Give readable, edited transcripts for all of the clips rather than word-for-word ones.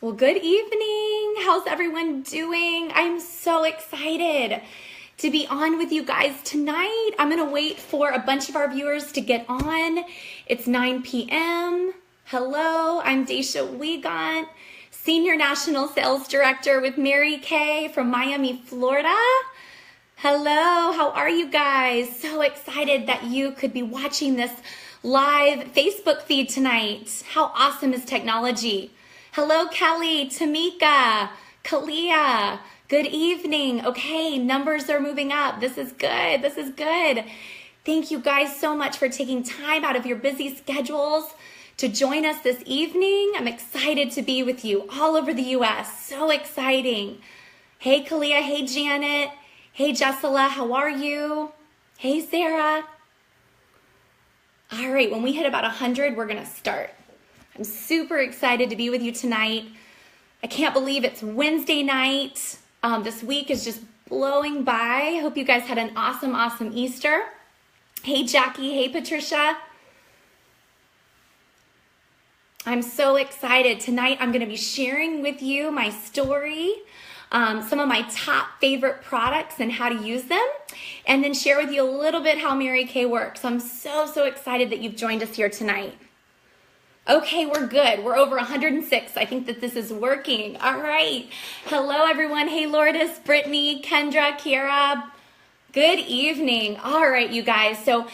Well, good evening. How's everyone doing? I'm so excited to be on with you guys tonight. I'm going to wait for a bunch of our viewers to get on. It's 9 p.m. Hello, I'm Dacia Wiegandt, Senior National Sales Director with Mary Kay from Miami, Florida. Hello, how are you guys? So excited that you could be watching this live Facebook feed tonight. How awesome is technology? Hello, Kelly, Tamika, Kalia. Good evening. Okay, numbers are moving up. This is good. This is good. Thank you guys so much for taking time out of your busy schedules to join us this evening. I'm excited to be with you all over the U.S. So exciting. Hey, Kalia. Hey, Janet. Hey, Jessela. How are you? Hey, Sarah. All right, when we hit about 100, we're going to start. I'm super excited to be with you tonight. I can't believe it's Wednesday night. This week is just blowing by. I hope you guys had an awesome, awesome Easter. Hey, Jackie. Hey, Patricia. I'm so excited. Tonight, I'm going to be sharing with you my story, some of my top favorite products and how to use them, and then share with you a little bit how Mary Kay works. I'm so excited that you've joined us here tonight. Okay, we're good. We're over 106. I think that this is working. All right. Hello, everyone. Hey, Lourdes, Brittany, Kendra, Kiara. Good evening. All right, you guys. So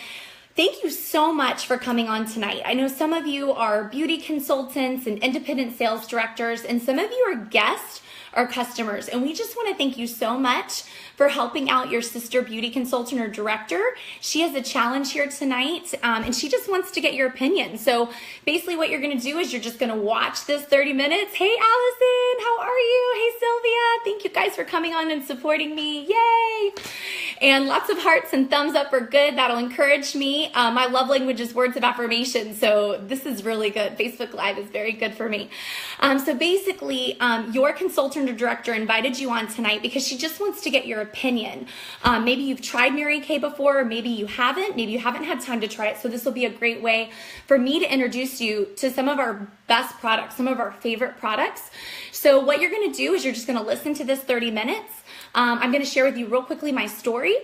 thank you so much for coming on tonight. I know some of you are beauty consultants and independent sales directors, and some of you are guests or customers. And we just want to thank you so much for helping out your sister beauty consultant or director. She has a challenge here tonight, and she just wants to get your opinion. So basically what you're going to do is you're just going to watch this 30 minutes. Hey, Allison, how are you? Hey, Sylvia. Thank you guys for coming on and supporting me. Yay. And lots of hearts and thumbs up are good. That'll encourage me. My love language is words of affirmation. So this is really good. Facebook Live is very good for me. So basically, your consultant or director invited you on tonight because she just wants to get your opinion. Maybe you've tried Mary Kay before, or maybe you haven't. Maybe you haven't had time to try it. So this will be a great way for me to introduce you to some of our best products, some of our favorite products. So what you're going to do is you're just going to listen to this 30 minutes. I'm going to share with you real quickly my story.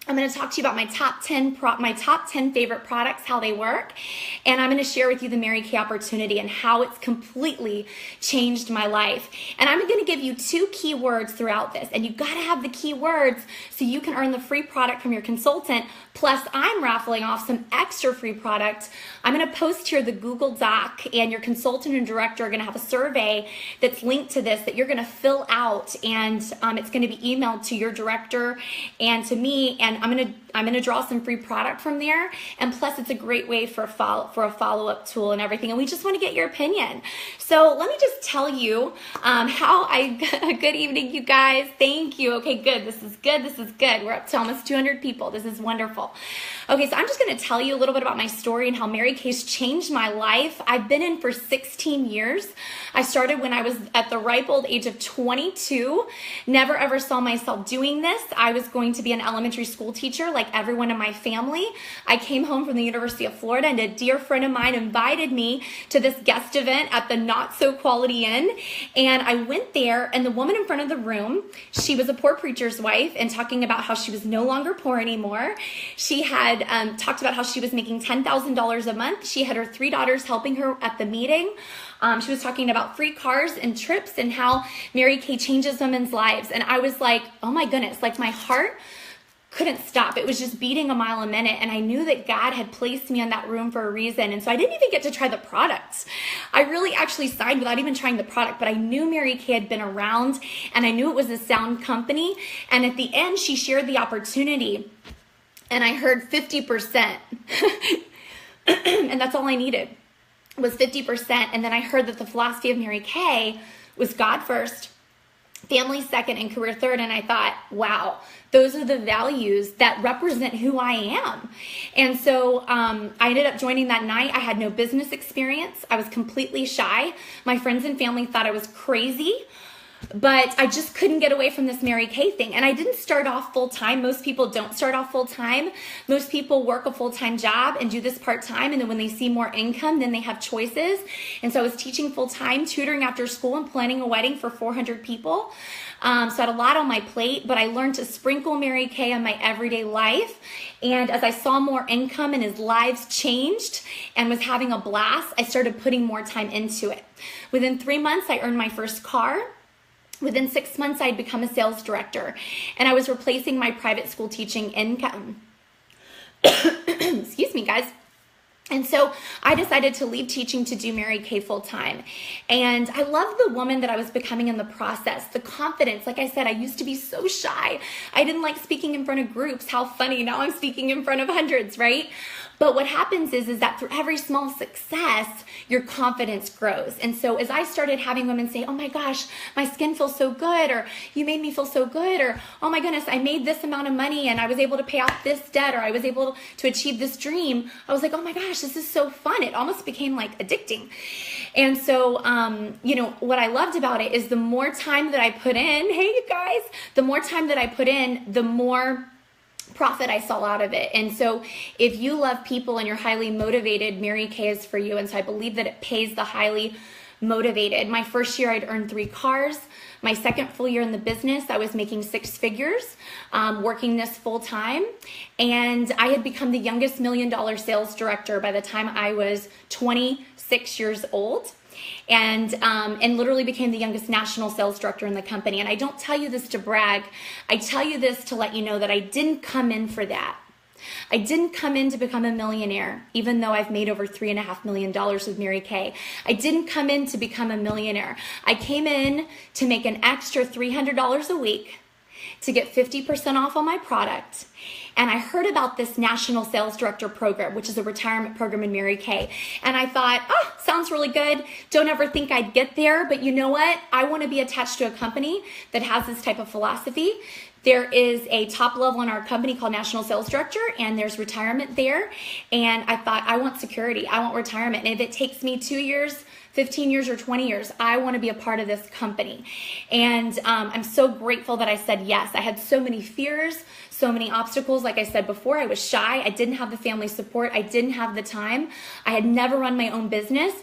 I'm going to talk to you about my top 10 favorite products, how they work, and I'm going to share with you the Mary Kay opportunity and how it's completely changed my life. And I'm going to give you 2 keywords throughout this, and you've got to have the keywords so you can earn the free product from your consultant. Plus, I'm raffling off some extra free product. I'm going to post here the Google Doc, and your consultant and director are going to have a survey that's linked to this that you're going to fill out, and it's going to be emailed to your director and to me, and I'm gonna draw some free product from there, and plus it's a great way for a follow-up tool and everything. And we just want to get your opinion. So let me just tell you good evening, you guys. Thank you. Okay, good. This is good. This is good. We're up to almost 200 people. This is wonderful. Okay, so I'm just going to tell you a little bit about my story and how Mary Kay's changed my life. I've been in for 16 years. I started when I was at the ripe old age of 22. Never ever saw myself doing this. I was going to be an elementary school teacher like everyone in my family. I came home from the University of Florida, and a dear friend of mine invited me to this guest event at the Not So Quality Inn, and I went there, and the woman in front of the room, she was a poor preacher's wife and talking about how she was no longer poor anymore. She had talked about how she was making $10,000 a month. She had her 3 daughters helping her at the meeting. She was talking about free cars and trips and how Mary Kay changes women's lives. And I was like, oh my goodness, like my heart couldn't stop. It was just beating a mile a minute. And I knew that God had placed me in that room for a reason. And so I didn't even get to try the products. I really actually signed without even trying the product, but I knew Mary Kay had been around, and I knew it was a sound company. And at the end, she shared the opportunity, and I heard 50%. And that's all I needed was 50%. And then I heard that the philosophy of Mary Kay was God first, family second, and career third. And I thought, wow, those are the values that represent who I am. And so I ended up joining that night. I had no business experience. I was completely shy. My friends and family thought I was crazy. But I just couldn't get away from this Mary Kay thing. And I didn't start off full-time. Most people don't start off full-time. Most people work a full-time job and do this part-time. And then when they see more income, then they have choices. And so I was teaching full-time, tutoring after school, and planning a wedding for 400 people. So I had a lot on my plate, but I learned to sprinkle Mary Kay on my everyday life. And as I saw more income and his lives changed and was having a blast, I started putting more time into it. Within 3 months, I earned my first car. Within 6 months, I'd become a sales director, and I was replacing my private school teaching income. Excuse me, guys. And so I decided to leave teaching to do Mary Kay full time. And I love the woman that I was becoming in the process, the confidence. Like I said, I used to be so shy. I didn't like speaking in front of groups. How funny, now I'm speaking in front of hundreds, right? But what happens is that through every small success, your confidence grows. And so as I started having women say, oh my gosh, my skin feels so good, or you made me feel so good, or oh my goodness, I made this amount of money and I was able to pay off this debt, or I was able to achieve this dream, I was like, oh my gosh, this is so fun. It almost became like addicting. And so, you know, what I loved about it is the more time that I put in, hey you guys, the more time that I put in, the more profit I saw out of it. And so if you love people and you're highly motivated, Mary Kay is for you. And so I believe that it pays the highly motivated. My first year, I'd earned 3 cars. My second full year in the business, I was making 6 figures, working this full time. And I had become the youngest $1 million sales director by the time I was 26 years old. And literally became the youngest national sales director in the company. And I don't tell you this to brag. I tell you this to let you know that I didn't come in for that. I didn't come in to become a millionaire, even though I've made over $3.5 million with Mary Kay. I didn't come in to become a millionaire. I came in to make an extra $300 a week, to get 50% off on my product. And I heard about this National Sales Director program, which is a retirement program in Mary Kay. And I thought, oh, sounds really good. Don't ever think I'd get there. But you know what? I want to be attached to a company that has this type of philosophy. There is a top level in our company called National Sales Director, and there's retirement there. And I thought, I want security. I want retirement. And if it takes me 2 years, 15 years, or 20 years, I want to be a part of this company. And I'm so grateful that I said yes. I had so many fears, so many obstacles. Like I said before, I was shy. I didn't have the family support. I didn't have the time. I had never run my own business.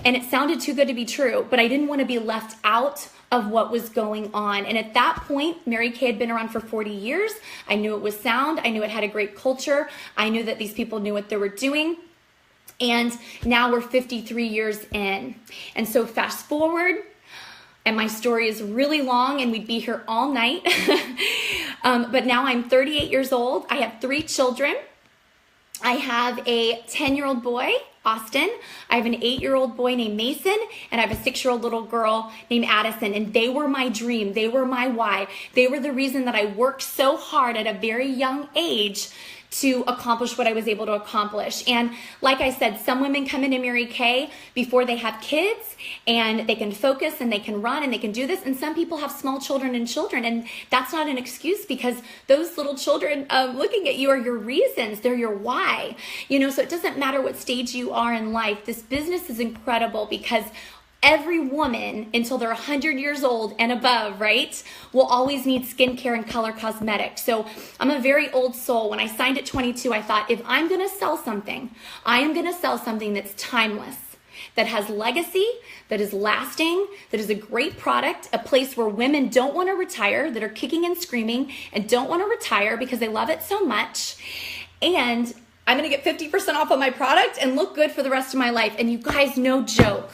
And it sounded too good to be true, but I didn't want to be left out of what was going on. And at that point, Mary Kay had been around for 40 years. I knew it was sound. I knew it had a great culture. I knew that these people knew what they were doing. And now we're 53 years in. And so fast forward, and my story is really long and we'd be here all night. But now I'm 38 years old. I have 3 children. I have a 10-year-old boy, Austin. I have an 8-year-old boy named Mason, and I have a 6-year-old little girl named Addison. And they were my dream. They were my why. They were the reason that I worked so hard at a very young age to accomplish what I was able to accomplish. And like I said, some women come into Mary Kay before they have kids, and they can focus and they can run and they can do this. And some people have small children, and that's not an excuse, because those little children looking at you are your reasons. They're your why. You know, so it doesn't matter what stage you are in life. This business is incredible because every woman until they're 100 years old and above, right, will always need skincare and color cosmetics. So I'm a very old soul. When I signed at 22, I thought, if I'm going to sell something, I am going to sell something that's timeless, that has legacy, that is lasting, that is a great product, a place where women don't want to retire, that are kicking and screaming and don't want to retire because they love it so much. And I'm going to get 50% off of my product and look good for the rest of my life. And you guys, no joke,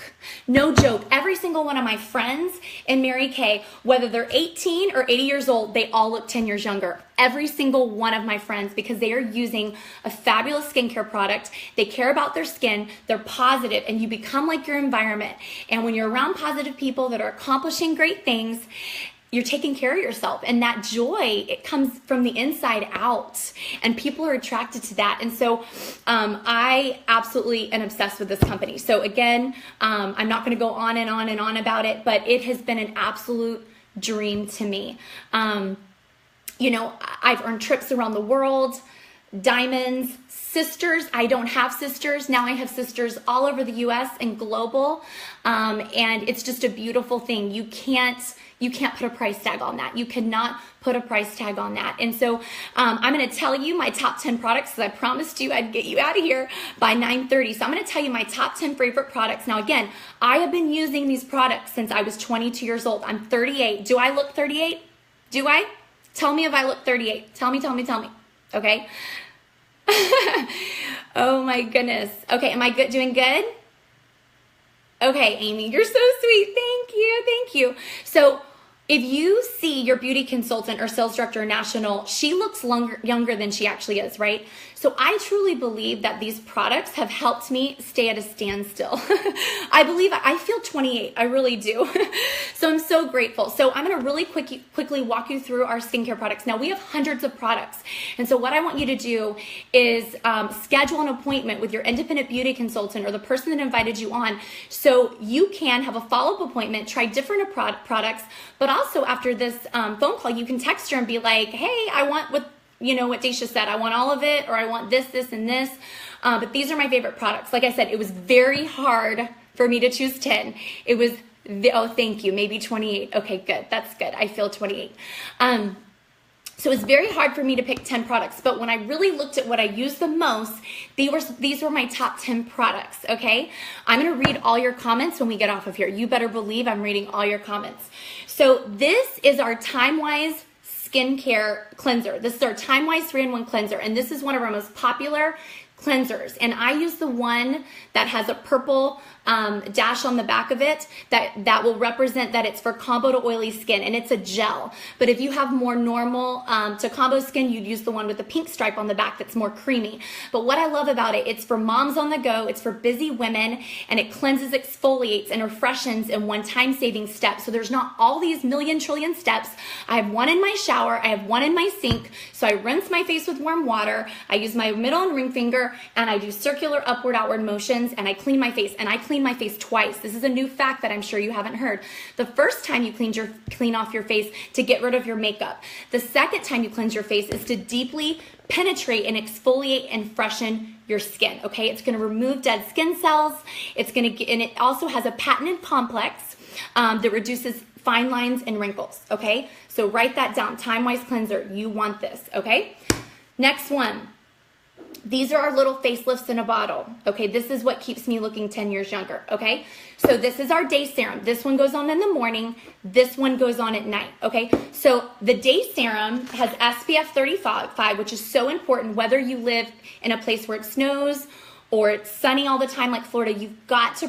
every single one of my friends in Mary Kay, whether they're 18 or 80 years old, they all look 10 years younger. Every single one of my friends, because they are using a fabulous skincare product. They care about their skin. They're positive, and you become like your environment. And when you're around positive people that are accomplishing great things, you're taking care of yourself, and that joy, it comes from the inside out, and people are attracted to that. And so I absolutely am obsessed with this company. So again, I'm not going to go on and on and on about it, but it has been an absolute dream to me. You know, I've earned trips around the world, diamonds, sisters. I don't have sisters. Now I have sisters all over the US and global. And it's just a beautiful thing. You can't put a price tag on that. You cannot put a price tag on that. And so I'm going to tell you my top 10 products, because I promised you I'd get you out of here by 9:30. So I'm going to tell you my top 10 favorite products. Now, again, I have been using these products since I was 22 years old. I'm 38. Do I look 38? Do I? Tell me if I look 38. Tell me. Okay. Oh my goodness. Okay. Am I good? Doing good? Okay, Amy, you're so sweet. Thank you. So if you see your beauty consultant or sales director or national, she looks younger than she actually is, right? So I truly believe that these products have helped me stay at a standstill. I feel 28. I really do. So I'm so grateful. So I'm going to really quickly walk you through our skincare products. Now we have hundreds of products. And so what I want you to do is schedule an appointment with your independent beauty consultant or the person that invited you on, so you can have a follow-up appointment, try different products, but also after this phone call, you can text her and be like, hey, I want what Dacia said, I want all of it, or I want this, and this. But these are my favorite products. Like I said, it was very hard for me to choose 10. It was, oh, thank you, maybe 28. Okay, good. That's good. I feel 28. So it's very hard for me to pick 10 products, but when I really looked at what I use the most, these were my top 10 products, okay? I'm gonna read all your comments when we get off of here. You better believe I'm reading all your comments. So this is our Time-Wise skincare cleanser. This is our Time-Wise 3-in-1 cleanser, and this is one of our most popular cleansers. And I use the one that has a purple dash on the back of it that will represent that it's for combo to oily skin, and it's a gel. But if you have more normal to combo skin, you'd use the one with the pink stripe on the back that's more creamy. But what I love about it, it's for moms on the go, it's for busy women, and it cleanses, exfoliates, and refreshes in one time-saving step. So there's not all these million trillion steps. I have one in my shower, I have one in my sink, so I rinse my face with warm water, I use my middle and ring finger, and I do circular upward outward motions, and I clean my face, and I clean my face twice. This is a new fact that I'm sure you haven't heard. The first time you clean off your face to get rid of your makeup. The second time you cleanse your face is to deeply penetrate and exfoliate and freshen your skin, okay? It's gonna remove dead skin cells. And it also has a patented complex that reduces fine lines and wrinkles, okay? So write that down, Time-Wise cleanser, you want this, okay? Next one. These are our little facelifts in a bottle, okay? This is what keeps me looking 10 years younger, okay? So this is our day serum. This one goes on in the morning. This one goes on at night, okay? So the day serum has SPF 35, which is so important whether you live in a place where it snows or it's sunny all the time like Florida. You've got to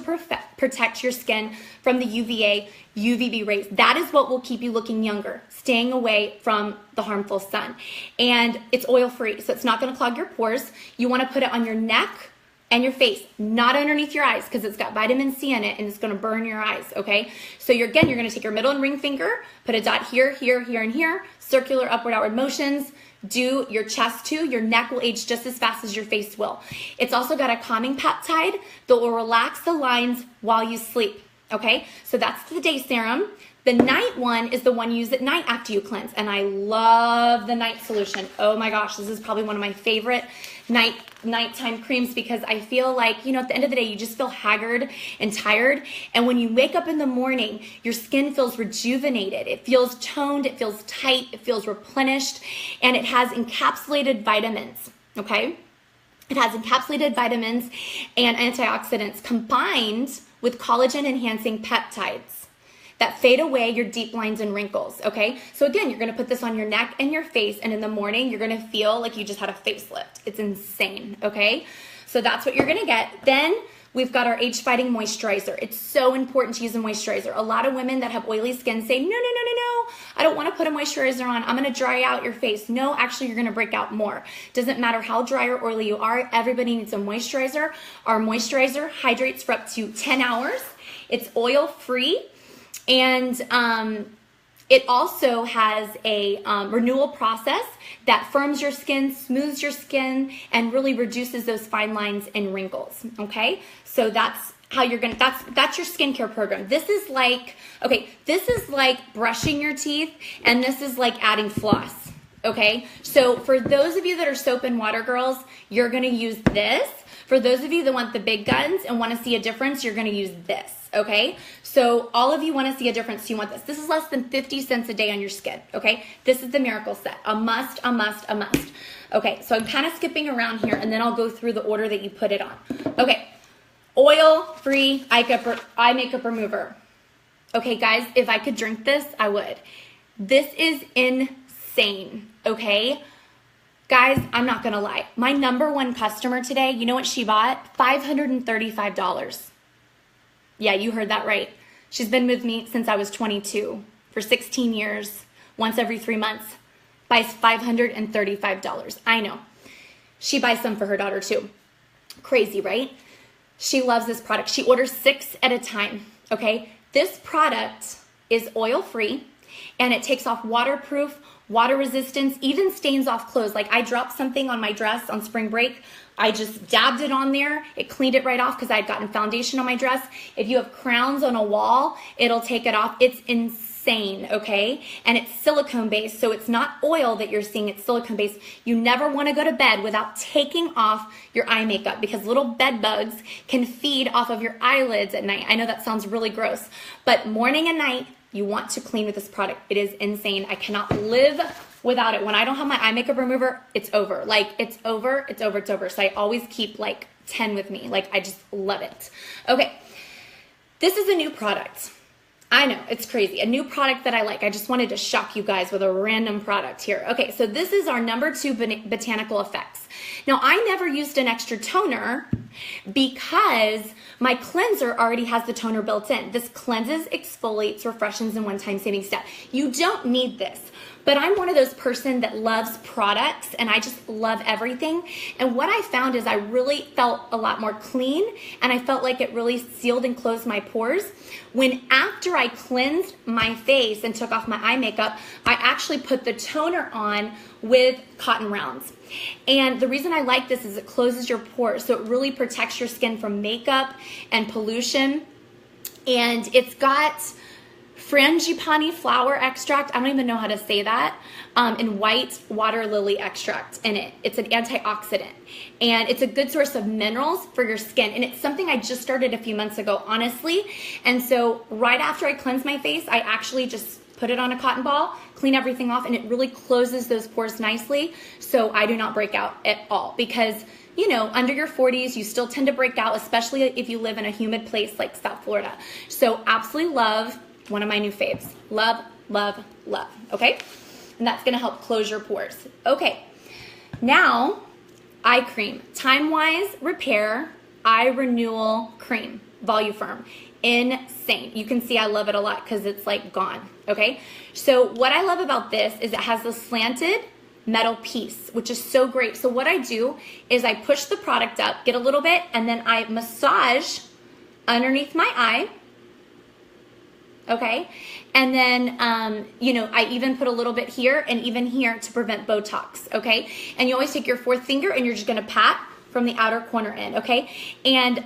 protect your skin from the UVB rays. That is what will keep you looking younger, staying away from the harmful sun. And it's oil-free, so it's not gonna clog your pores. You wanna put it on your neck and your face, not underneath your eyes, because it's got vitamin C in it and it's gonna burn your eyes, okay? So you're gonna take your middle and ring finger, put a dot here, here, here, and here, circular upward, outward motions, do your chest too. Your neck will age just as fast as your face will. It's also got a calming peptide that will relax the lines while you sleep. Okay, so that's the day serum. The night one is the one you use at night after you cleanse, and I love the night solution. Oh my gosh, this is probably one of my favorite nighttime creams, because I feel like, at the end of the day, you just feel haggard and tired, and when you wake up in the morning, your skin feels rejuvenated. It feels toned, it feels tight, it feels replenished, and it has encapsulated vitamins, okay? It has encapsulated vitamins and antioxidants combined with collagen-enhancing peptides that fade away your deep lines and wrinkles, okay? So again, you're gonna put this on your neck and your face, and in the morning, you're gonna feel like you just had a facelift. It's insane, okay? So that's what you're gonna get. Then we've got our age-fighting moisturizer. It's so important to use a moisturizer. A lot of women that have oily skin say, no, I don't wanna put a moisturizer on. I'm gonna dry out your face. No, actually, you're gonna break out more. Doesn't matter how dry or oily you are, everybody needs a moisturizer. Our moisturizer hydrates for up to 10 hours. It's oil-free, and it also has a renewal process that firms your skin, smooths your skin, and really reduces those fine lines and wrinkles, okay? So that's how you're gonna, that's your skincare program. This is like, okay, this is like brushing your teeth, and this is like adding floss, okay? So for those of you that are soap and water girls, you're gonna use this. For those of you that want the big guns and wanna see a difference, you're gonna use this, okay? So all of you wanna see a difference, you want this. This is less than 50 cents a day on your skin, okay? This is the Miracle Set, a must, a must, a must. Okay, so I'm kind of skipping around here and then I'll go through the order that you put it on. Okay, oil-free eye makeup remover. Okay, guys, if I could drink this, I would. This is insane, okay? Guys, I'm not gonna lie. My number one customer today, you know what she bought? $535. Yeah, you heard that right. She's been with me since I was 22 for 16 years, once every 3 months. Buys $535. I know. She buys some for her daughter too. Crazy, right? She loves this product. She orders 6 at a time, okay? This product is oil-free and it takes off waterproof, water resistance, even stains off clothes. Like I dropped something on my dress on spring break. I just dabbed it on there. It cleaned it right off because I had gotten foundation on my dress. If you have crowns on a wall, it'll take it off. It's insane, okay? And it's silicone based, so it's not oil that you're seeing, it's silicone based. You never want to go to bed without taking off your eye makeup because little bed bugs can feed off of your eyelids at night. I know that sounds really gross, but morning and night, you want to clean with this product. It is insane. I cannot live without it. When I don't have my eye makeup remover, it's over. Like, it's over, it's over, it's over. So I always keep like 10 with me. Like, I just love it. Okay, this is a new product. I know, it's crazy. A new product that I like. I just wanted to shock you guys with a random product here. Okay, so this is our number 2 Botanical Effects. Now, I never used an extra toner because my cleanser already has the toner built in. This cleanses, exfoliates, refreshes in one-time saving step. You don't need this. But I'm one of those person that loves products and I just love everything. And what I found is I really felt a lot more clean and I felt like it really sealed and closed my pores. When after I cleansed my face and took off my eye makeup, I actually put the toner on with cotton rounds. And the reason I like this is it closes your pores. So it really protects your skin from makeup and pollution. And it's got frangipani flower extract, I don't even know how to say that, and white water lily extract in it. It's an antioxidant and it's a good source of minerals for your skin. And it's something I just started a few months ago, honestly. And so right after I cleanse my face, I actually just put it on a cotton ball, clean everything off, and it really closes those pores nicely so I do not break out at all. Because, you know, under your 40s, you still tend to break out, especially if you live in a humid place like South Florida. So absolutely love. One of my new faves. Love, love, love. Okay? And that's going to help close your pores. Okay. Now, eye cream. Time-wise repair eye renewal cream. Voluform. Insane. You can see I love it a lot because it's like gone. Okay? So what I love about this is it has the slanted metal piece, which is so great. So what I do is I push the product up, get a little bit, and then I massage underneath my eye. Okay, and then, you know, I even put a little bit here and even here to prevent Botox, okay? And you always take your 4th finger and you're just gonna pat from the outer corner in, okay? And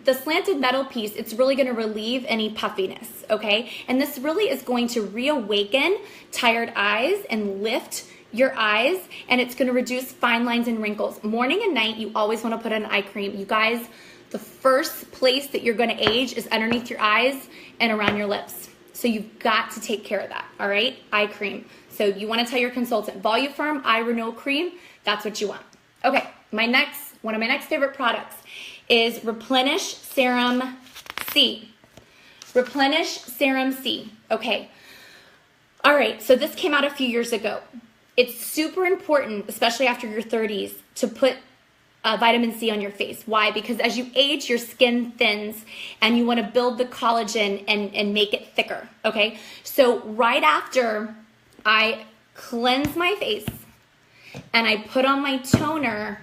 the slanted metal piece, it's really gonna relieve any puffiness, okay? And this really is going to reawaken tired eyes and lift your eyes, and it's gonna reduce fine lines and wrinkles. Morning and night, you always wanna put on eye cream. You guys, the first place that you're gonna age is underneath your eyes and around your lips. So you've got to take care of that, all right? Eye cream. So you wanna tell your consultant, Voluform Eye Renewal Cream, that's what you want. Okay, one of my next favorite products is Replenish Serum C. Replenish Serum C, okay. All right, so this came out a few years ago. It's super important, especially after your 30s, to put vitamin C on your face. Why? Because as you age, your skin thins and you want to build the collagen and make it thicker, okay? So right after I cleanse my face and I put on my toner,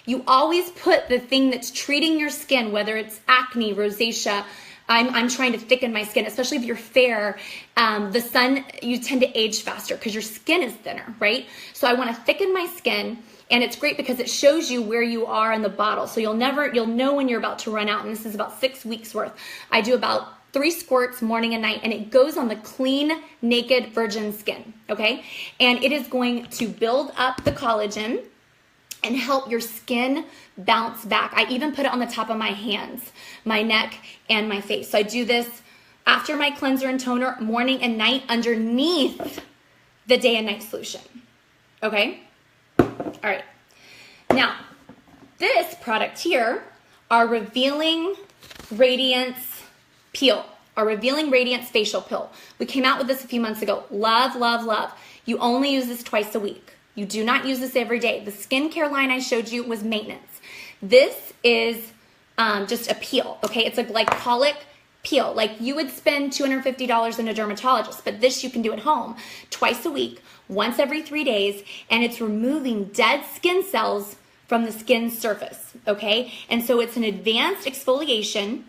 you always put the thing that's treating your skin, whether it's acne, rosacea. I'm trying to thicken my skin, especially if you're fair. The sun, you tend to age faster because your skin is thinner, right? So I want to thicken my skin. And it's great because it shows you where you are in the bottle. So you'll know when you're about to run out. And this is about 6 weeks worth. I do about 3 squirts morning and night, and it goes on the clean, naked, virgin skin, okay? And it is going to build up the collagen and help your skin bounce back. I even put it on the top of my hands, my neck, and my face. So I do this after my cleanser and toner, morning and night, underneath the day and night solution, okay? All right. Now, this product here, our Revealing Radiance Peel, our Revealing Radiance Facial Peel. We came out with this a few months ago. Love, love, love. You only use this twice a week. You do not use this every day. The skincare line I showed you was maintenance. This is just a peel, okay? It's a glycolic peel. Like you would spend $250 in a dermatologist, but this you can do at home twice a week, once every 3 days, and it's removing dead skin cells from the skin surface, okay? And so it's an advanced exfoliation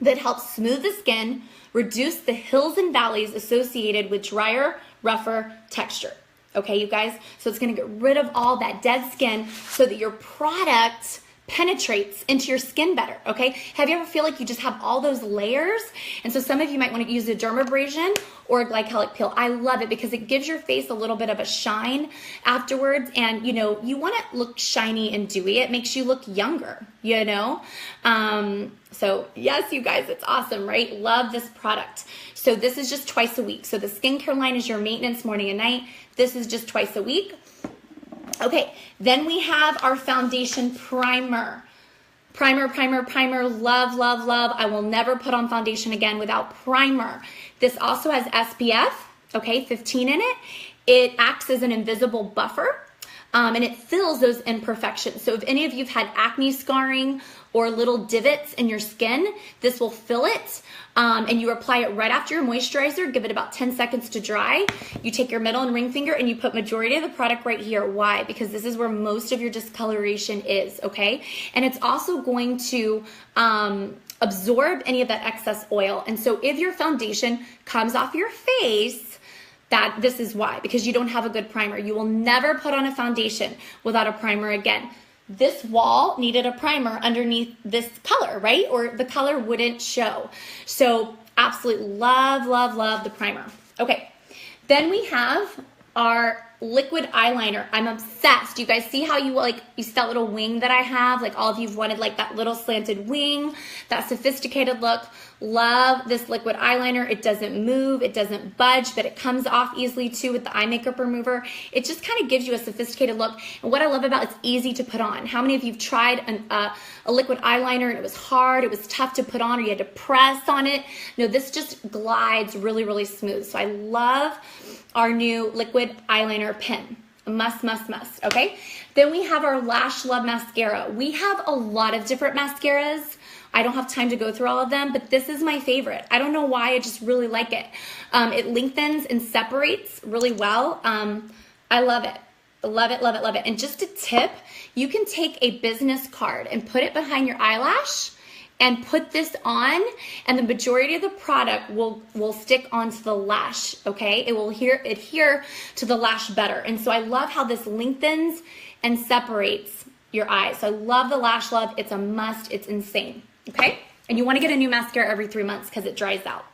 that helps smooth the skin, reduce the hills and valleys associated with drier, rougher texture. Okay, you guys? So it's gonna get rid of all that dead skin so that your product penetrates into your skin better, okay? Have you ever feel like you just have all those layers? And so some of you might want to use a dermabrasion or a glycolic peel. I love it because it gives your face a little bit of a shine afterwards, and you know, you want to look shiny and dewy. It makes you look younger, you know? So yes, you guys, it's awesome, right? Love this product. So this is just twice a week. So the skincare line is your maintenance morning and night. This is just twice a week. Okay, then we have our foundation primer. Primer, primer, primer, love, love, love. I will never put on foundation again without primer. This also has SPF, okay, 15 in it. It acts as an invisible buffer, and it fills those imperfections. So if any of you have had acne scarring or little divots in your skin, this will fill it, and you apply it right after your moisturizer. Give it about 10 seconds to dry. You take your middle and ring finger and you put majority of the product right here. Why? Because this is where most of your discoloration is, okay? And it's also going to absorb any of that excess oil. And so if your foundation comes off your face, this is why, because you don't have a good primer. You will never put on a foundation without a primer again. This wall needed a primer underneath this color, right? Or the color wouldn't show. So absolutely love, love, love the primer. Okay, then we have our liquid eyeliner. I'm obsessed. You guys see how you see that little wing that I have? Like all of you've wanted like that little slanted wing, that sophisticated look. Love this liquid eyeliner. It doesn't move, it doesn't budge, but it comes off easily too with the eye makeup remover. It just kind of gives you a sophisticated look. And what I love about it's easy to put on. How many of you've tried a liquid eyeliner and it was hard, it was tough to put on, or you had to press on it? No, this just glides really, really smooth. So I love our new liquid eyeliner pen. Must, must, must, okay? Then we have our Lash Love Mascara. We have a lot of different mascaras. I don't have time to go through all of them, but this is my favorite. I don't know why, I just really like it. It lengthens and separates really well. I love it. Love it, love it, love it. And just a tip, you can take a business card and put it behind your eyelash and put this on, and the majority of the product will stick onto the lash, okay? It will adhere to the lash better. And so I love how this lengthens and separates your eyes. So I love the Lash Love. It's a must. It's insane, okay? And you want to get a new mascara every 3 months because it dries out.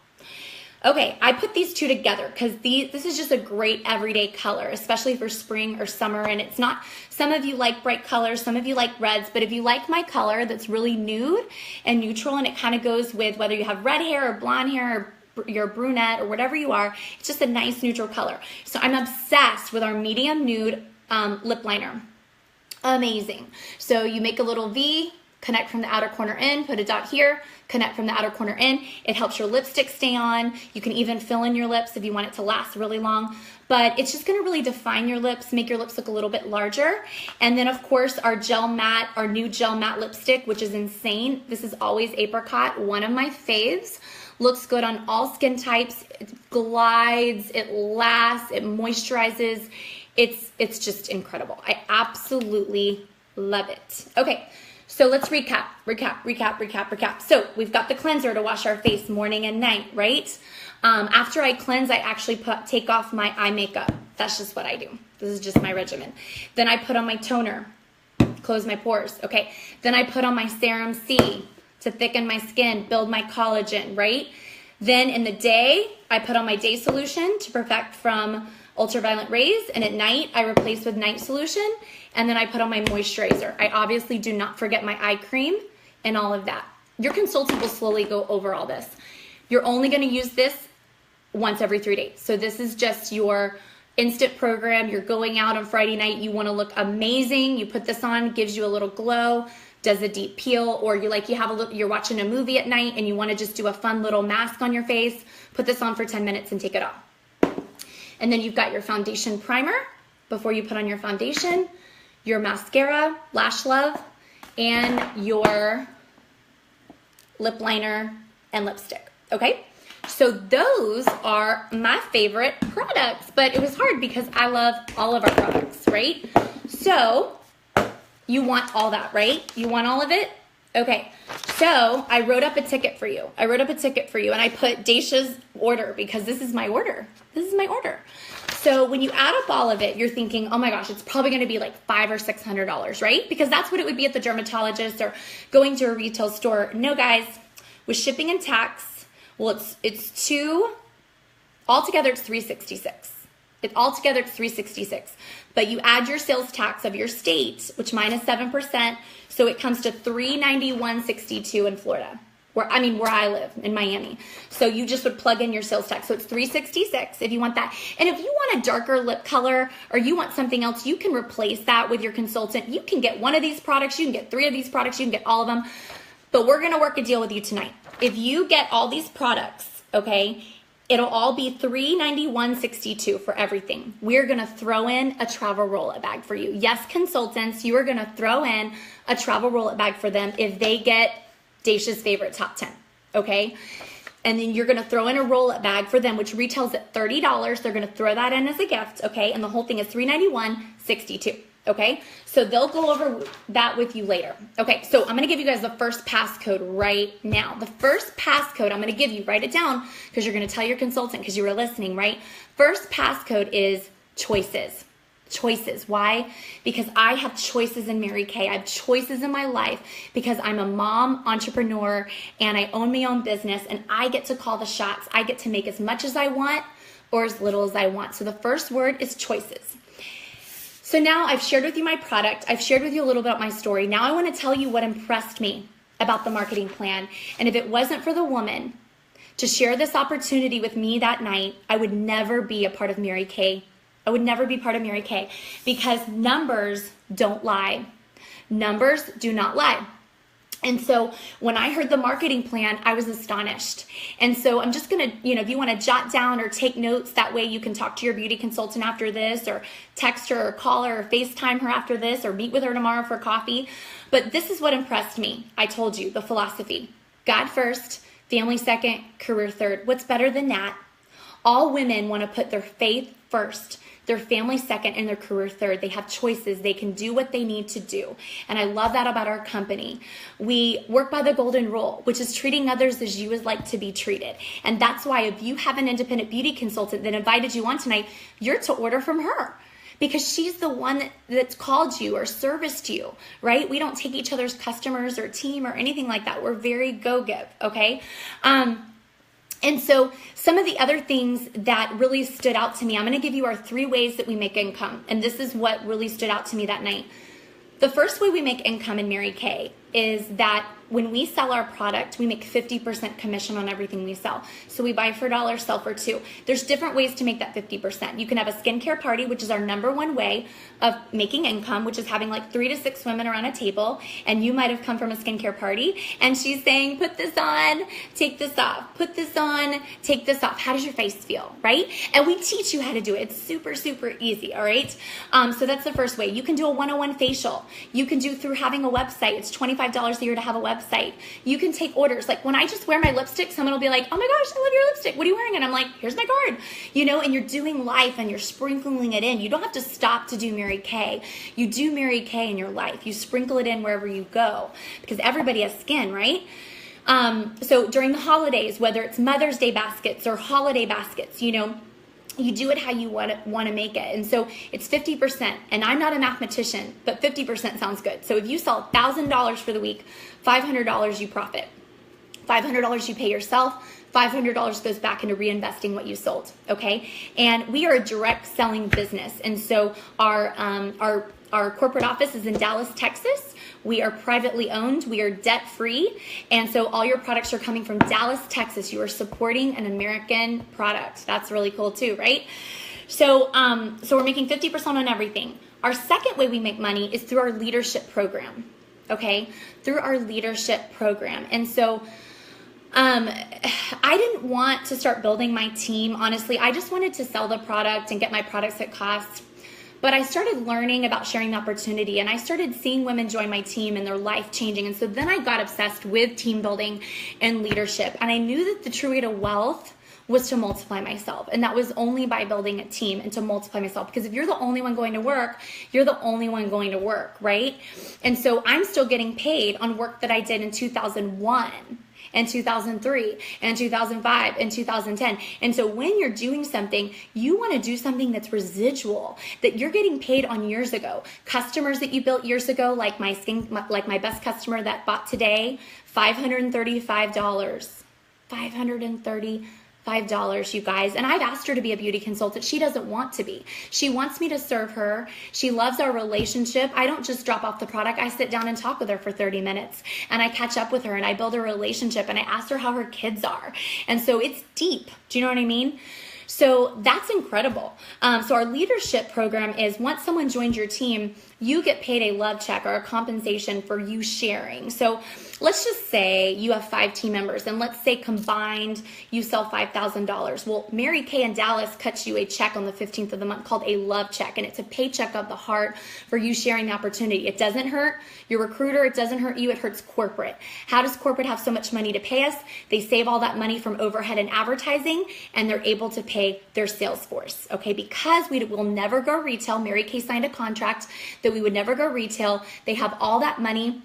Okay, I put these two together because this is just a great everyday color, especially for spring or summer. And it's not, some of you like bright colors, some of you like reds, but if you like my color that's really nude and neutral, and it kind of goes with whether you have red hair or blonde hair or you're a brunette or whatever you are, it's just a nice neutral color. So I'm obsessed with our medium nude lip liner. Amazing. So you make a little V, connect from the outer corner in, put a dot here, connect from the outer corner in. It helps your lipstick stay on. You can even fill in your lips if you want it to last really long, but it's just gonna really define your lips, make your lips look a little bit larger. And then of course our gel matte, our new gel matte lipstick, which is insane. This is Always Apricot, one of my faves. Looks good on all skin types. It glides, it lasts, it moisturizes. It's just incredible. I absolutely love it. Okay. So let's recap. So we've got the cleanser to wash our face morning and night, right? After I cleanse, I actually take off my eye makeup. That's just what I do. This is just my regimen. Then I put on my toner, close my pores, okay? Then I put on my Serum C to thicken my skin, build my collagen, right? Then in the day, I put on my day solution to protect from ultraviolet rays, and at night, I replace with night solution, and then I put on my moisturizer. I obviously do not forget my eye cream and all of that. Your consultant will slowly go over all this. You're only gonna use this once every 3 days. So this is just your instant program. You're going out on Friday night, you wanna look amazing, you put this on, gives you a little glow, does a deep peel, or you're watching a movie at night and you wanna just do a fun little mask on your face, put this on for 10 minutes and take it off. And then you've got your foundation primer before you put on your foundation, your mascara, Lash Love, and your lip liner and lipstick, okay? So those are my favorite products, but it was hard because I love all of our products, right? So you want all that, right? You want all of it? Okay, so I wrote up a ticket for you. And I put Dacia's order because this is my order. So when you add up all of it, you're thinking, oh my gosh, it's probably gonna be like $500 or $600, right? Because that's what it would be at the dermatologist or going to a retail store. No guys, with shipping and tax, well, altogether it's $366. Altogether it's $366. But you add your sales tax of your state, which mine is 7%, so it comes to $391.62 in Florida, where I live in Miami. So you just would plug in your sales tax. So it's $366 if you want that. And if you want a darker lip color or you want something else, you can replace that with your consultant. You can get one of these products, you can get 3 of these products, you can get all of them. But we're gonna work a deal with you tonight. If you get all these products, okay, it'll all be $391.62 for everything. We're gonna throw in a travel roll-up bag for you. Yes, consultants, you are gonna throw in a travel roll-up bag for them if they get Dacia's favorite top 10, okay? And then you're gonna throw in a roll-up bag for them, which retails at $30. They're gonna throw that in as a gift, okay? And the whole thing is $391.62, okay? So they'll go over that with you later. Okay, so I'm gonna give you guys the first passcode right now. The first passcode I'm gonna give you, write it down, because you're gonna tell your consultant, because you were listening, right? First passcode is choices. Choices. Why? Because I have choices in Mary Kay. I have choices in my life because I'm a mom, entrepreneur, and I own my own business, and I get to call the shots. I get to make as much as I want or as little as I want. So the first word is choices. So now I've shared with you my product. I've shared with you a little bit about my story. Now I want to tell you what impressed me about the marketing plan. And if it wasn't for the woman to share this opportunity with me that night, I would never be a part of Mary Kay. I would never be part of Mary Kay because numbers don't lie. Numbers do not lie. And so when I heard the marketing plan, I was astonished. And so I'm just gonna, if you wanna jot down or take notes, that way you can talk to your beauty consultant after this, or text her or call her or FaceTime her after this, or meet with her tomorrow for coffee. But this is what impressed me. I told you, the philosophy. God first, family second, career third. What's better than that? All women wanna put their faith first, their family second, and their career third. They have choices. They can do what they need to do. And I love that about our company. We work by the golden rule, which is treating others as you would like to be treated. And that's why if you have an independent beauty consultant that invited you on tonight, you're to order from her, because she's the one that's called you or serviced you, right? We don't take each other's customers or team or anything like that. We're very go-give, okay? And so some of the other things that really stood out to me, I'm going to give you our 3 ways that we make income. And this is what really stood out to me that night. The first way we make income in Mary Kay is that when we sell our product, we make 50% commission on everything we sell. So we buy for $1, sell for $2. There's different ways to make that 50%. You can have a skincare party, which is our #1 way of making income, which is having like 3 to 6 women around a table, and you might have come from a skincare party, and she's saying, put this on, take this off, put this on, take this off. How does your face feel, right? And we teach you how to do it. It's super, super easy, all right? So that's the first way. You can do a 101 facial. You can do through having a website. It's $25 a year to have a website. You can take orders. Like when I just wear my lipstick, someone will be like, oh my gosh, I love your lipstick. What are you wearing? And I'm like, here's my card. And you're doing life and you're sprinkling it in. You don't have to stop to do Mary Kay. You do Mary Kay in your life. You sprinkle it in wherever you go because everybody has skin, right? So during the holidays, whether it's Mother's Day baskets or holiday baskets, you do it how you want to make it. And so it's 50%. And I'm not a mathematician, but 50% sounds good. So if you sell $1,000 for the week, $500 you profit. $500 you pay yourself, $500 goes back into reinvesting what you sold, okay? And we are a direct selling business. And so our corporate office is in Dallas, Texas. We are privately owned. We are debt free. And so all your products are coming from Dallas, Texas. You are supporting an American product. That's really cool too, right? So we're making 50% on everything. Our second way we make money is through our leadership program, okay? Through our leadership program. And so I didn't want to start building my team. Honestly, I just wanted to sell the product and get my products at cost. But I started learning about sharing the opportunity, and I started seeing women join my team and their life changing. And so then I got obsessed with team building and leadership. And I knew that the true way to wealth was to multiply myself. And that was only by building a team and to multiply myself. Because if you're the only one going to work, you're the only one going to work, right? And so I'm still getting paid on work that I did in 2001. And 2003 and 2005 and 2010. And so when you're doing something, you want to do something that's residual, that you're getting paid on years ago. Customers that you built years ago, like my best customer that bought today, $535. $535, you guys. And I've asked her to be a beauty consultant. She doesn't want to be. She wants me to serve her. She loves our relationship. I don't just drop off the product. I sit down and talk with her for 30 minutes and I catch up with her and I build a relationship and I ask her how her kids are. And so it's deep. Do you know what I mean? So that's incredible. So our leadership program is once someone joins your team, you get paid a love check or a compensation for you sharing. So let's just say you have 5 team members and let's say combined you sell $5,000. Well, Mary Kay in Dallas cuts you a check on the 15th of the month called a love check, and it's a paycheck of the heart for you sharing the opportunity. It doesn't hurt your recruiter. It doesn't hurt you. It hurts corporate. How does corporate have so much money to pay us? They save all that money from overhead and advertising, and they're able to pay their sales force, okay? Because we will never go retail. Mary Kay signed a contract that we would never go retail. They have all that money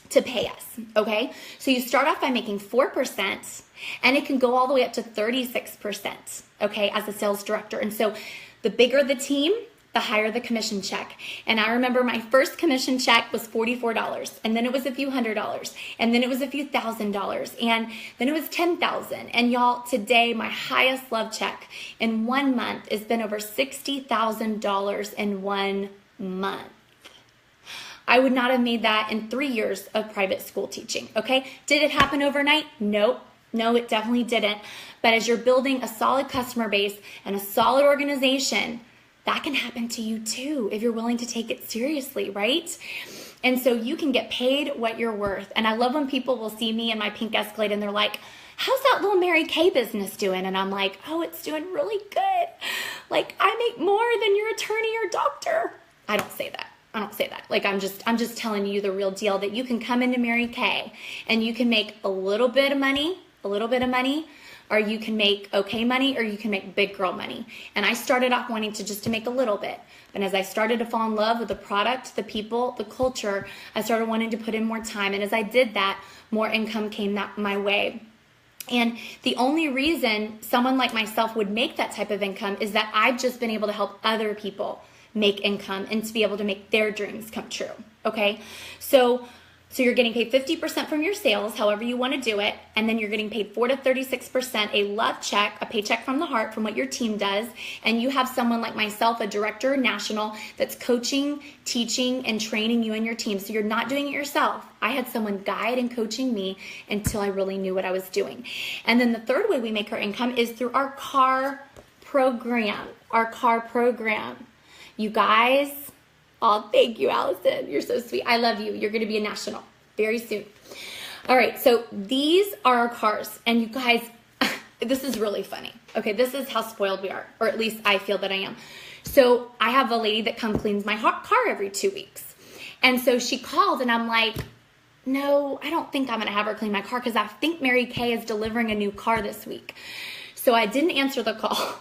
to pay us, okay? So you start off by making 4%, and it can go all the way up to 36%, okay, as a sales director. And so the bigger the team, the higher the commission check. And I remember my first commission check was $44, and then it was a few $100s, and then it was a few $1,000, and then it was $10,000. And y'all, today my highest love check in 1 month has been over $60,000 in 1 month. I would not have made that in 3 years of private school teaching, okay? Did it happen overnight? Nope. No, it definitely didn't. But as you're building a solid customer base and a solid organization, that can happen to you too if you're willing to take it seriously, right? And so you can get paid what you're worth. And I love when people will see me in my pink Escalade and they're like, how's that little Mary Kay business doing? And I'm like, oh, it's doing really good. Like, I make more than your attorney or doctor. I don't say that. Like, I'm just telling you the real deal, that you can come into Mary Kay and you can make a little bit of money, or you can make okay money, or you can make big girl money. And I started off wanting to make a little bit. And as I started to fall in love with the product, the people, the culture, I started wanting to put in more time. And as I did that, more income came my way. And the only reason someone like myself would make that type of income is that I've just been able to help other people make income and to be able to make their dreams come true, okay? So you're getting paid 50% from your sales, however you want to do it, and then you're getting paid 4 to 36%, a love check, a paycheck from the heart from what your team does, and you have someone like myself, a director national, that's coaching, teaching, and training you and your team. So you're not doing it yourself. I had someone guide and coaching me until I really knew what I was doing. And then the third way we make our income is through our car program. You guys, oh, thank you, Allison. You're so sweet. I love you. You're going to be a national very soon. All right, so these are our cars. And you guys, this is really funny. Okay, this is how spoiled we are, or at least I feel that I am. So I have a lady that comes cleans my car every 2 weeks. And so she called, and I'm like, no, I don't think I'm going to have her clean my car because I think Mary Kay is delivering a new car this week. So I didn't answer the call.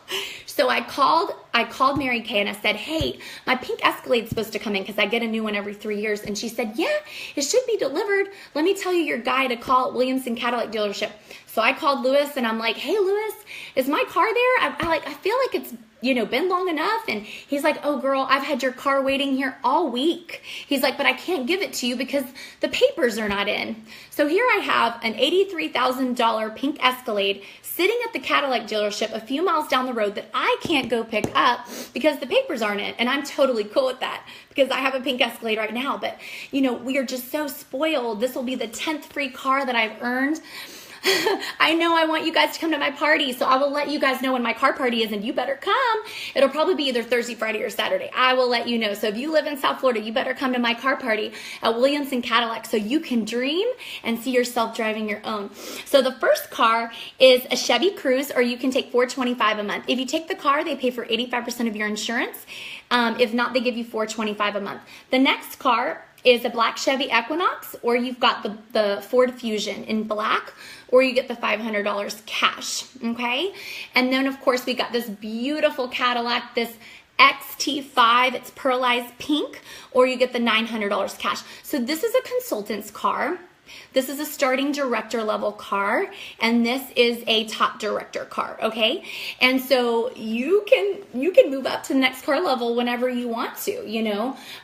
So I called Mary Kay and I said, hey, my pink Escalade's supposed to come in because I get a new one every 3 years. And she said, yeah, it should be delivered. Let me tell you your guy to call at Williamson Cadillac dealership. So I called Lewis and I'm like, hey, Lewis, is my car there? I feel like been long enough? And he's like, oh girl, I've had your car waiting here all week. He's like, but I can't give it to you because the papers are not in. So here I have an $83,000 pink Escalade sitting at the Cadillac dealership a few miles down the road that I can't go pick up because the papers aren't in. And I'm totally cool with that because I have a pink Escalade right now. But, we are just so spoiled. This will be the 10th free car that I've earned. I know I want you guys to come to my party, so I will let you guys know when my car party is, and you better come. It'll probably be either Thursday, Friday, or Saturday. I will let you know. So if you live in South Florida, you better come to my car party at Williamson Cadillac so you can dream and see yourself driving your own. So the first car is a Chevy Cruze, or you can take $425 a month. If you take the car, they pay for 85% of your insurance. If not, they give you $425 a month. The next car is a black Chevy Equinox, or you've got the Ford Fusion in black, or you get the $500 cash, okay? And then, of course, we got this beautiful Cadillac, this XT5, it's pearlized pink, or you get the $900 cash. So this is a consultant's car. This is a starting director level car, and this is a top director car, okay? And so you can move up to the next car level whenever you want to,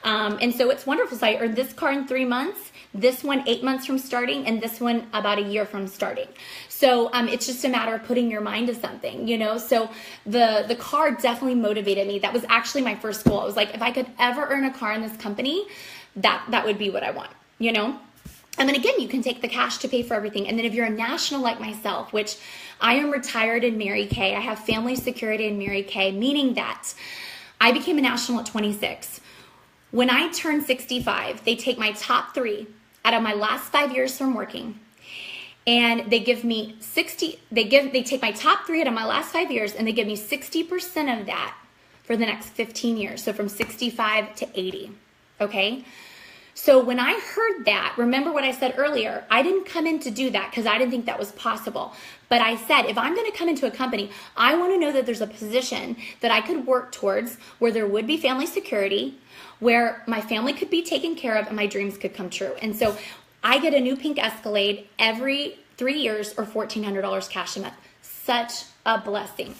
and so it's wonderful. So I earned this car in 3 months, this one 8 months from starting, and this one about a year from starting. So it's just a matter of putting your mind to something, So the car definitely motivated me. That was actually my first goal. I was like, if I could ever earn a car in this company, that would be what I want, And then again, you can take the cash to pay for everything. And then if you're a national like myself, which I am retired in Mary Kay, I have family security in Mary Kay, meaning that I became a national at 26. When I turned 65, they take my top 3 out of my last 5 years from working, and they give me they take my top 3 out of my last 5 years, and they give me 60% of that for the next 15 years. So from 65 to 80, okay? So when I heard that, remember what I said earlier, I didn't come in to do that because I didn't think that was possible. But I said, if I'm going to come into a company, I want to know that there's a position that I could work towards where there would be family security, where my family could be taken care of and my dreams could come true. And so I get a new pink Escalade every 3 years or $1,400 cash a month. Such a blessing,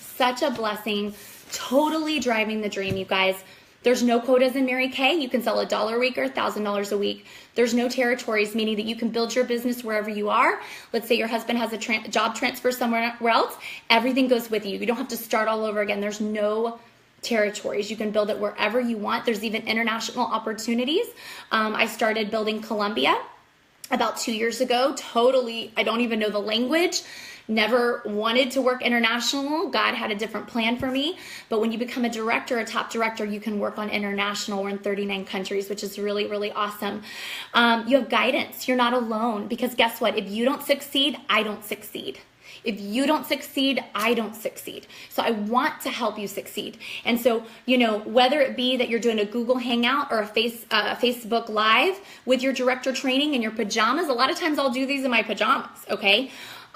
totally driving the dream, you guys. There's no quotas in Mary Kay. You can sell $1 a week or $1,000 a week. There's no territories, meaning that you can build your business wherever you are. Let's say your husband has a job transfer somewhere else. Everything goes with you. You don't have to start all over again. There's no territories. You can build it wherever you want. There's even international opportunities. I started building Colombia about 2 years ago. Totally, I don't even know the language. Never wanted to work international. God had a different plan for me. But when you become a director, a top director, you can work on international. We're in 39 countries, which is really, really awesome. You have guidance. You're not alone, because guess what? If you don't succeed, I don't succeed. If you don't succeed, I don't succeed. So I want to help you succeed. And so, whether it be that you're doing a Google Hangout or a Facebook Live with your director training in your pajamas, a lot of times I'll do these in my pajamas, okay?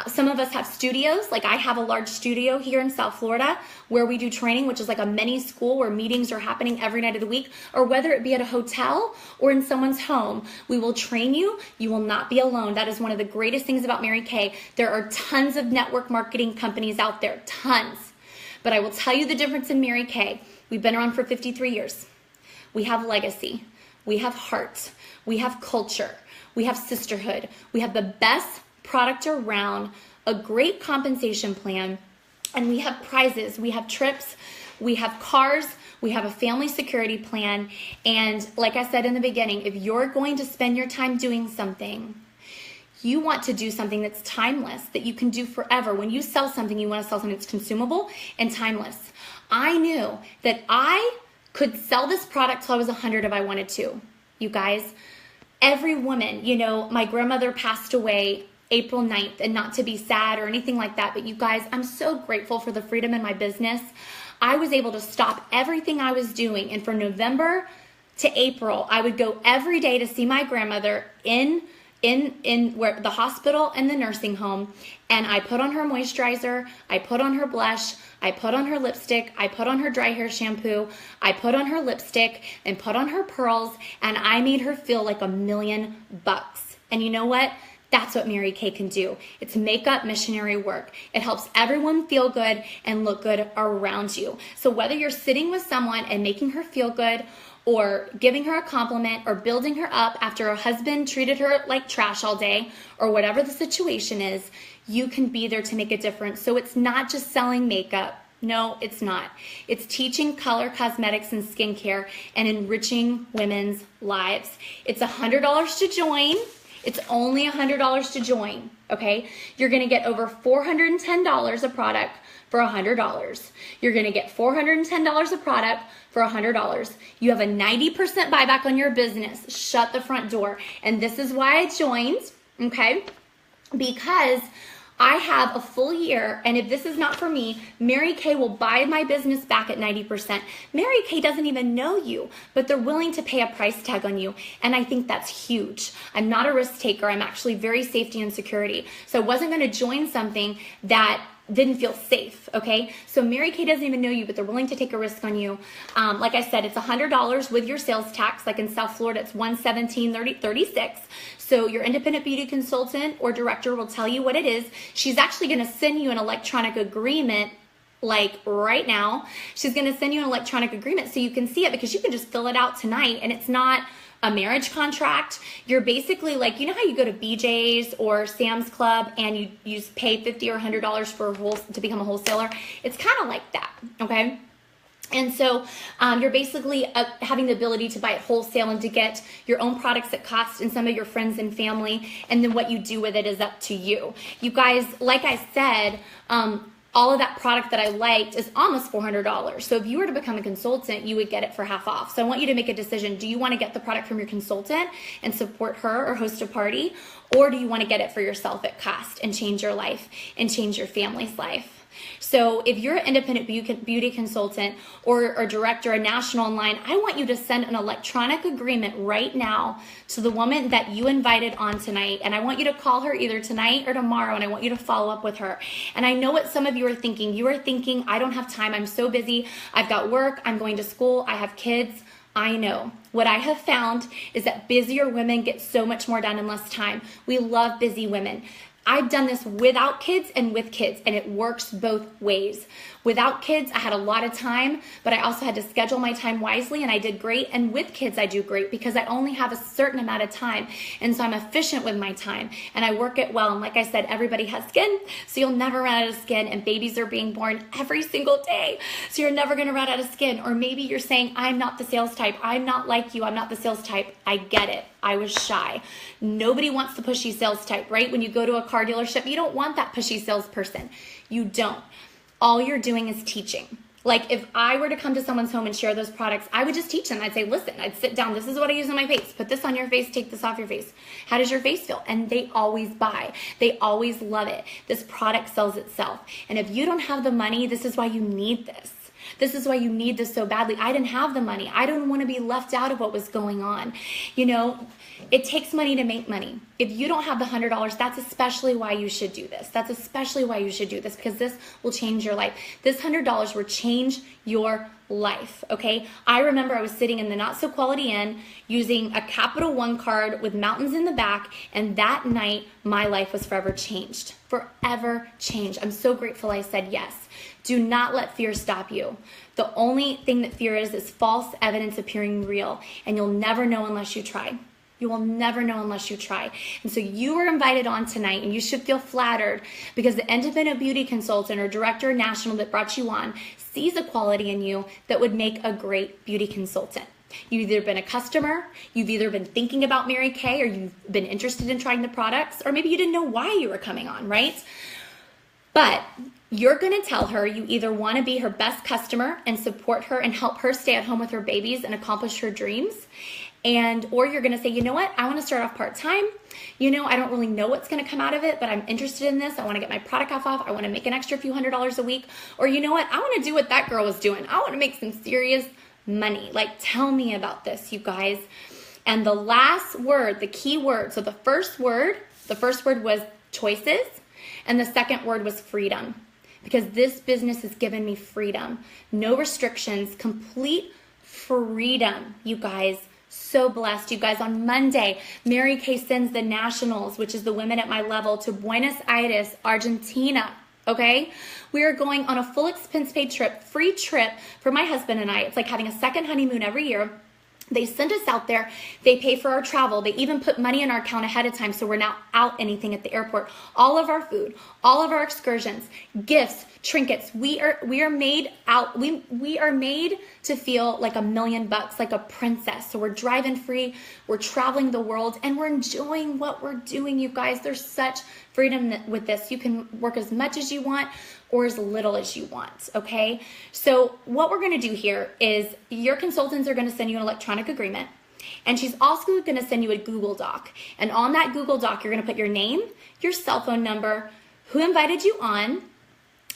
Some of us have studios. Like I have a large studio here in South Florida where we do training, which is like a mini school where meetings are happening every night of the week. Or whether it be at a hotel or in someone's home, we will train you. You will not be alone. That is one of the greatest things about Mary Kay. There are tons of network marketing companies out there, tons. But I will tell you the difference in Mary Kay. We've been around for 53 years. We have legacy. We have heart. We have culture. We have sisterhood. We have the best product around, a great compensation plan, and we have prizes, we have trips, we have cars, we have a family security plan. And like I said in the beginning, if you're going to spend your time doing something, you want to do something that's timeless, that you can do forever. When you sell something, you want to sell something that's consumable and timeless. I knew that I could sell this product till I was 100 if I wanted to. You guys, every woman, my grandmother passed away April 9th, and not to be sad or anything like that, but you guys, I'm so grateful for the freedom in my business. I was able to stop everything I was doing, and from November to April, I would go every day to see my grandmother in where the hospital and the nursing home, and I put on her moisturizer, I put on her blush, I put on her lipstick, I put on her dry hair shampoo, I put on her lipstick, and put on her pearls, and I made her feel like $1,000,000. And you know what? That's what Mary Kay can do. It's makeup missionary work. It helps everyone feel good and look good around you. So whether you're sitting with someone and making her feel good, or giving her a compliment, or building her up after her husband treated her like trash all day, or whatever the situation is, you can be there to make a difference. So it's not just selling makeup. No, it's not. It's teaching color cosmetics and skincare and enriching women's lives. It's $100 to join. It's only $100 to join, okay? You're gonna get over $410 of product for $100. You're gonna get $410 of product for $100. You have a 90% buyback on your business. Shut the front door. And this is why I joined, okay? Because I have a full year, and if this is not for me, Mary Kay will buy my business back at 90%. Mary Kay doesn't even know you, but they're willing to pay a price tag on you, and I think that's huge. I'm not a risk taker. I'm actually very safety and security. So I wasn't going to join something that didn't feel safe, okay? So Mary Kay doesn't even know you, but they're willing to take a risk on you. Like I said, it's $100 with your sales tax. Like in South Florida, it's $117.36. So your independent beauty consultant or director will tell you what it is. She's actually gonna send you an electronic agreement like right now. She's gonna send you an electronic agreement so you can see it, because you can just fill it out tonight, and it's not a marriage contract. You're basically like, you know how you go to BJ's or Sam's Club and you pay $50 or $100 for to become a wholesaler? It's kind of like that, okay? And so you're basically having the ability to buy it wholesale and to get your own products at cost and some of your friends and family, and then what you do with it is up to you. You guys, like I said, all of that product that I liked is almost $400. So if you were to become a consultant, you would get it for half off. So I want you to make a decision. Do you want to get the product from your consultant and support her or host a party? Or do you want to get it for yourself at cost and change your life and change your family's life? So if you're an independent beauty consultant or a director, a national online, I want you to send an electronic agreement right now to the woman that you invited on tonight. And I want you to call her either tonight or tomorrow, and I want you to follow up with her. And I know what some of you are thinking. You are thinking, I don't have time. I'm so busy. I've got work. I'm going to school. I have kids. I know. What I have found is that busier women get so much more done in less time. We love busy women. I've done this without kids and with kids, and it works both ways. Without kids, I had a lot of time, but I also had to schedule my time wisely, and I did great. And with kids, I do great because I only have a certain amount of time. And so I'm efficient with my time, and I work it well. And like I said, everybody has skin, so you'll never run out of skin. And babies are being born every single day, so you're never going to run out of skin. Or maybe you're saying, I'm not the sales type. I'm not like you. I'm not the sales type. I get it. I was shy. Nobody wants the pushy sales type, right? When you go to a car dealership, you don't want that pushy salesperson. You don't. All you're doing is teaching. Like if I were to come to someone's home and share those products, I would just teach them. I'd say, listen, I'd sit down. This is what I use on my face. Put this on your face. Take this off your face. How does your face feel? And they always buy. They always love it. This product sells itself. And if you don't have the money, this is why you need this. This is why you need this so badly. I didn't have the money. I didn't want to be left out of what was going on. You know, it takes money to make money. If you don't have the $100, that's especially why you should do this. That's especially why you should do this, because this will change your life. This $100 will change your life, okay? I remember I was sitting in the Not So Quality Inn using a Capital One card with mountains in the back, and that night my life was forever changed. Forever changed. I'm so grateful I said yes. Do not let fear stop you. The only thing that fear is false evidence appearing real, and you'll never know unless you try. You will never know unless you try. And so you were invited on tonight, and you should feel flattered because the independent beauty consultant or director national that brought you on sees a quality in you that would make a great beauty consultant. You've either been a customer, you've either been thinking about Mary Kay, or you've been interested in trying the products, or maybe you didn't know why you were coming on, right? But you're going to tell her you either want to be her best customer and support her and help her stay at home with her babies and accomplish her dreams, or you're going to say, you know what, I want to start off part-time. You know, I don't really know what's going to come out of it, but I'm interested in this. I want to get my product off. I want to make an extra few $100s a week. Or you know what, I want to do what that girl was doing. I want to make some serious money. Like, tell me about this, you guys. And the last word, the key word, so the first word was choices, and the second word was freedom. Because this business has given me freedom. No restrictions, complete freedom, you guys. So blessed. You guys, on Monday, Mary Kay sends the nationals, which is the women at my level, to Buenos Aires, Argentina. Okay, we are going on a full expense paid trip, free trip for my husband and I. It's like having a second honeymoon every year. They send us out there. They pay for our travel. They even put money in our account ahead of time, so we're not out anything at the airport. All of our food, all of our excursions, gifts, trinkets. We are made to feel like $1,000,000, like a princess. So we're driving free. We're traveling the world, and we're enjoying what we're doing. You guys, there's such freedom with this. You can work as much as you want or as little as you want, okay? So what we're gonna do here is your consultants are gonna send you an electronic agreement, and she's also gonna send you a Google Doc. And on that Google Doc, you're gonna put your name, your cell phone number, who invited you on,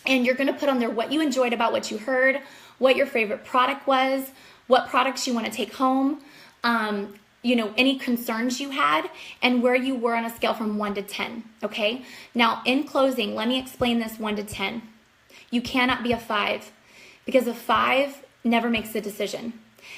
and you're gonna put on there what you enjoyed about what you heard, what your favorite product was, what products you wanna take home, any concerns you had, and where you were on a scale from 1 to 10, okay? Now, in closing, let me explain this 1 to 10. You cannot be a 5, because a 5 never makes a decision.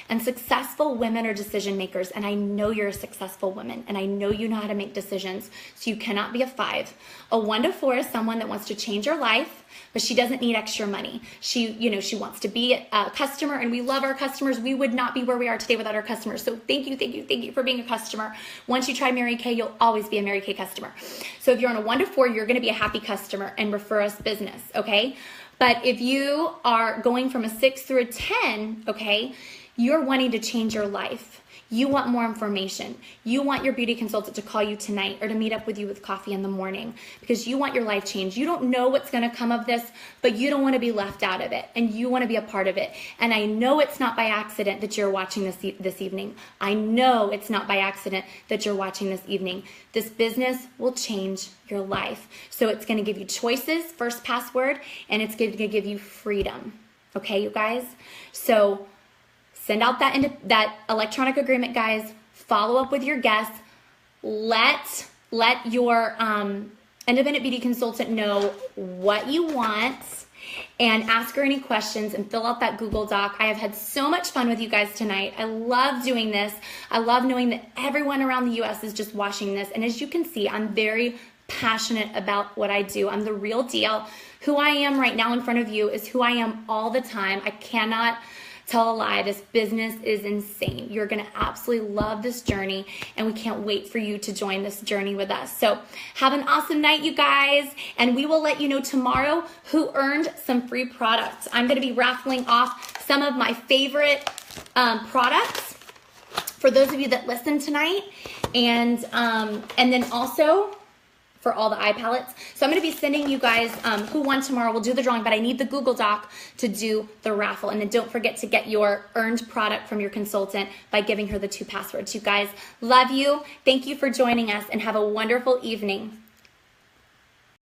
And successful women are decision makers, and I know you're a successful woman, and I know you know how to make decisions, so you cannot be a 5. A 1 to 4 is someone that wants to change her life, but she doesn't need extra money. She wants to be a customer, and we love our customers. We would not be where we are today without our customers. So thank you for being a customer. Once you try Mary Kay, you'll always be a Mary Kay customer. So if you're on a 1 to 4, you're gonna be a happy customer and refer us business, okay? But if you are going from a 6 through a 10, okay, you're wanting to change your life. You want more information. You want your beauty consultant to call you tonight or to meet up with you with coffee in the morning because you want your life changed. You don't know what's going to come of this, but you don't want to be left out of it, and you want to be a part of it. And I know it's not by accident that you're watching this evening. I know it's not by accident that you're watching this evening. This business will change your life. So it's going to give you choices, first password, and it's going to give you freedom. Okay, you guys? So send out that electronic agreement, guys. Follow up with your guests. Let your independent beauty consultant know what you want, and ask her any questions, and fill out that Google Doc. I have had so much fun with you guys tonight. I love doing this. I love knowing that everyone around the U.S. is just watching this. And as you can see, I'm very passionate about what I do. I'm the real deal. Who I am right now in front of you is who I am all the time. I cannot tell a lie. This business is insane. You're going to absolutely love this journey, and we can't wait for you to join this journey with us. So have an awesome night, you guys, and we will let you know tomorrow who earned some free products. I'm going to be raffling off some of my favorite products for those of you that listened tonight, and then also for all the eye palettes. So I'm going to be sending you guys who won tomorrow. We'll do the drawing, but I need the Google Doc to do the raffle. And then don't forget to get your earned product from your consultant by giving her the 2 passwords. You guys, love you. Thank you for joining us, and have a wonderful evening.